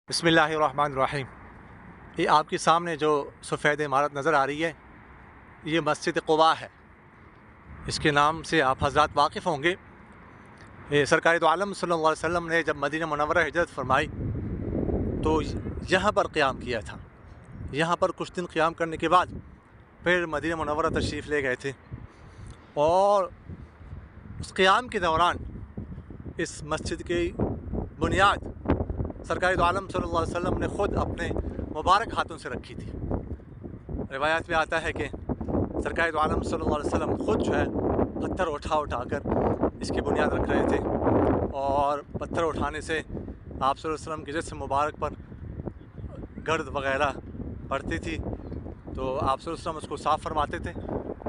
بسم اللہ الرحمن الرحیم۔ یہ آپ کے سامنے جو سفید عمارت نظر آ رہی ہے یہ مسجد قباء ہے۔ اس کے نام سے آپ حضرات واقف ہوں گے۔ یہ سرکار دو عالم صلی اللہ علیہ وسلم نے جب مدینہ منورہ ہجرت فرمائی تو یہاں پر قیام کیا تھا۔ یہاں پر کچھ دن قیام کرنے کے بعد پھر مدینہ منورہ تشریف لے گئے تھے، اور اس قیام کے دوران اس مسجد کی بنیاد سرکار دو عالم صلی اللہ علیہ وسلم نے خود اپنے مبارک ہاتھوں سے رکھی تھی۔ روایات میں آتا ہے کہ سرکار دو عالم صلی اللہ علیہ وسلم خود جو ہے پتھر اٹھا کر اس کی بنیاد رکھ رہے تھے، اور پتھر اٹھانے سے آپ صلی اللہ علیہ وسلم کے جسم مبارک پر گرد وغیرہ پڑتی تھی، تو آپ صلی اللہ علیہ وسلم اس کو صاف فرماتے تھے،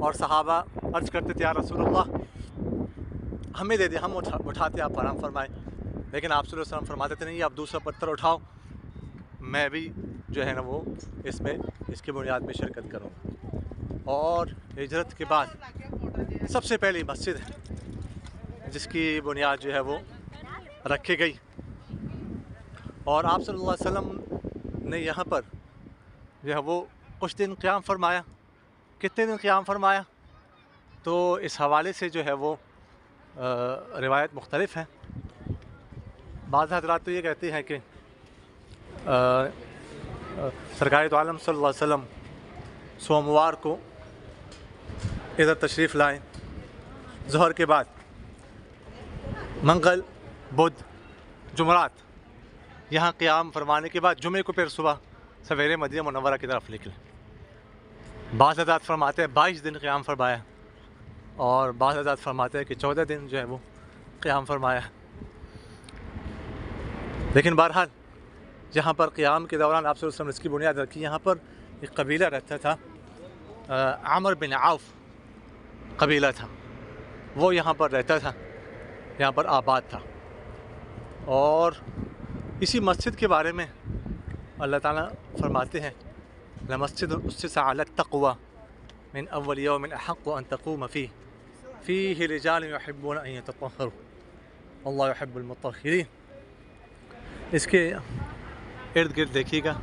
اور صحابہ عرض کرتے تھے یا رسول اللہ ہمیں دے دیں، ہم اٹھاتے آپ آرام فرمائیں، لیکن آپ صلی اللہ علیہ وسلم فرماتے تھے نہیں، آپ دوسرا پتھر اٹھاؤ، میں بھی جو ہے نا وہ اس کی بنیاد میں شرکت کروں۔ اور ہجرت کے بعد سب سے پہلی مسجد ہے جس کی بنیاد جو ہے وہ رکھی گئی، اور آپ صلی اللہ علیہ وسلم نے یہاں پر جو ہے وہ کچھ دن قیام فرمایا۔ کتنے دن قیام فرمایا تو اس حوالے سے جو ہے وہ روایت مختلف ہیں۔ بعض حضرات تو یہ کہتے ہیں کہ سرکار دو عالم صلی اللہ علیہ وسلم سوموار کو ادھر تشریف لائیں، ظہر کے بعد منگل بدھ جمعرات یہاں قیام فرمانے کے بعد جمعے کو پھر صبح سویرے مدینہ منورہ کی طرف نکلیں۔ بعض حضرات فرماتے ہیں 22 دن قیام فرمایا، اور بعض حضرات فرماتے ہیں کہ 14 دن جو ہے وہ قیام فرمایا۔ لیکن بہرحال جہاں پر قیام کے دوران آپ صلی اللہ علیہ وسلم نے اس کی بنیاد رکھی، یہاں پر ایک قبیلہ رہتا تھا، عامر بن عوف قبیلہ تھا، وہ یہاں پر رہتا تھا، یہاں پر آباد تھا۔ اور اسی مسجد کے بارے میں اللہ تعالیٰ فرماتے ہیں لَمَسْجِدٌ أُسِّسَ عَلَى التَّقْوَى مِنْ أَوَّلِ يَوْمٍ أَحَقُّ أَن تَقُومَ فِيهِ رِجَالٌ يُحِبُّونَ أَن يَتَطَهَّرُوا وَاللَّهُ يُحِبُّ الْمُطَّهِّرِينَ۔ اس کے ارد گرد دیکھیے گا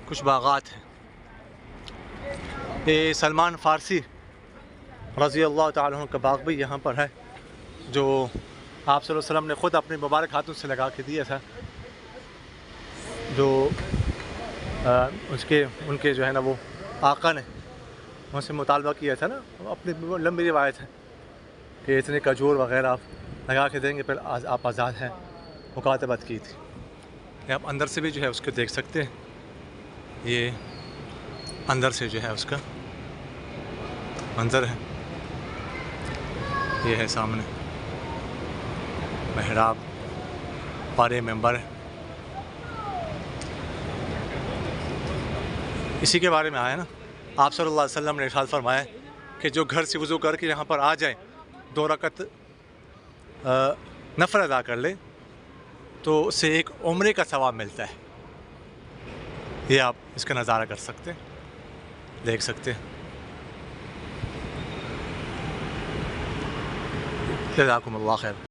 کچھ باغات ہیں۔ یہ سلمان فارسی رضی اللہ تعالیٰ عنہ کا باغ بھی یہاں پر ہے، جو آپ صلی اللہ علیہ وسلم نے خود اپنے مبارک ہاتھوں سے لگا کے دیا تھا، جو ان کے جو ہے نا وہ آقا نے ان سے مطالبہ کیا تھا نا، اپنی لمبی روایت ہے کہ اتنے کھجور وغیرہ آپ لگا کے دیں گے پھر آپ آزاد ہیں، مکاتبت کی تھی۔ آپ اندر سے بھی جو ہے اس کو دیکھ سکتے ہیں، یہ اندر سے جو ہے اس کا منظر ہے، یہ ہے سامنے محراب، پارے ممبر ہے۔ اسی کے بارے میں آیا نا، آپ صلی اللہ علیہ وسلم نے ارشاد فرمایا کہ جو گھر سے وضو کر کے یہاں پر آ جائیں، 2 رکعت نفل ادا کر لے تو اسے ایک عمرے کا ثواب ملتا ہے۔ یہ آپ اس کا نظارہ کر سکتے ہیں، دیکھ سکتے ہیں۔ جزاکم اللہ خیر۔